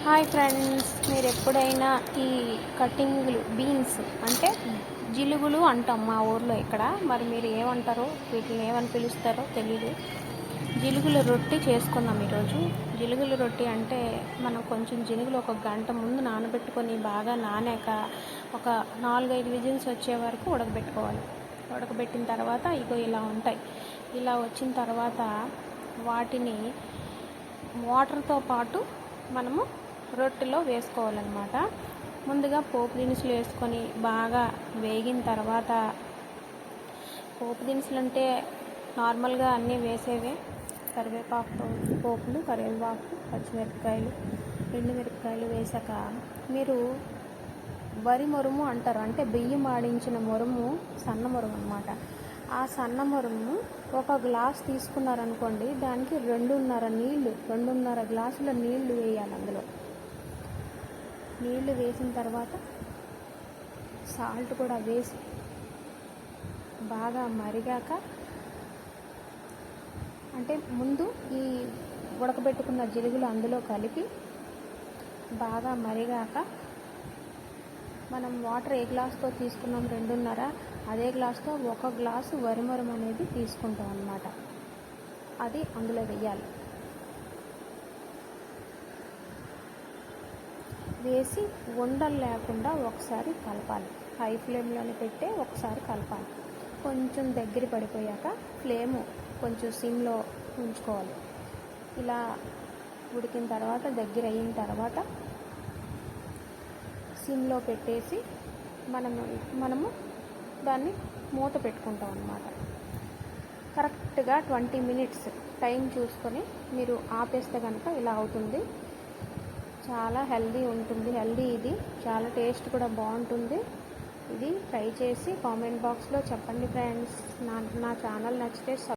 Hi friends, మీరు ఎప్పుడైనా ఈ కటింగ్లు బీన్స్ అంటే జిలుగులు అంటాం మా ఊర్లో ఇక్కడ. మరి మీరు ఏమంటారో, వీటిని ఏమని పిలుస్తారో తెలీదు. జిలుగుల రొట్టి చేసుకుందాం ఈరోజు. జిలుగుల రొట్టి అంటే మనం కొంచెం జిలుగులు ఒక గంట ముందు నానబెట్టుకొని బాగా నానాక ఒక 4-5 విజిల్స్ వచ్చే వరకు ఉడకబెట్టుకోవాలి. ఉడకబెట్టిన తర్వాత ఇగో ఇలా ఉంటాయి. ఇలా వచ్చిన తర్వాత వాటిని వాటర్తో పాటు మనము రొట్టెలో వేసుకోవాలన్నమాట. ముందుగా పోపు దినుసులు వేసుకొని బాగా వేగిన తర్వాత, పోపు దినుసులు అంటే నార్మల్గా అన్నీ వేసేవే. కరివేపాకు పోపులు, కరివేపాకు, పచ్చిమిరపకాయలు, ఎండుమిరపకాయలు వేసాక మీరు వరి మొరుము అంటారు, అంటే బియ్యం ఆడించిన మొరుము, సన్న మొరుము అన్నమాట. ఆ సన్న మొరుము ఒక గ్లాస్ తీసుకున్నారనుకోండి, దానికి 2.5 గ్లాసుల నీళ్లు వేయాలి. అందులో నీళ్లు వేసిన తర్వాత సాల్ట్ కూడా వేసి బాగా మరిగాక, అంటే ముందు ఈ ఉడకబెట్టుకున్న జిలుగులు అందులో కలిపి బాగా మరిగాక, మనం వాటర్ ఏ గ్లాస్తో తీసుకున్నాం 2.5, అదే గ్లాస్తో 1 గ్లాసు వరిమరం అనేది తీసుకుంటాం అన్నమాట. అది అందులో వేయాలి. వేసి ఉండలు లేకుండా ఒకసారి కలపాలి. హై ఫ్లేమ్లోనే పెట్టే ఒకసారి కలపాలి. కొంచెం దగ్గర పడిపోయాక ఫ్లేము కొంచెం సిమ్లో ఉంచుకోవాలి. ఇలా ఉడికిన తర్వాత, దగ్గర అయిన తర్వాత సిమ్లో పెట్టేసి మనము దాన్ని మూత పెట్టుకుంటాం అన్నమాట. కరెక్ట్గా 20 మినిట్స్ టైం చూసుకొని మీరు ఆపేస్తే కనుక ఇలా అవుతుంది. చాలా హెల్దీ ఉంటుంది. ఇది చాలా టేస్ట్ కూడా బాగుంటుంది. ఇది ట్రై చేసి కామెంట్ బాక్స్లో చెప్పండి ఫ్రెండ్స్. నా ఛానల్ నచ్చితే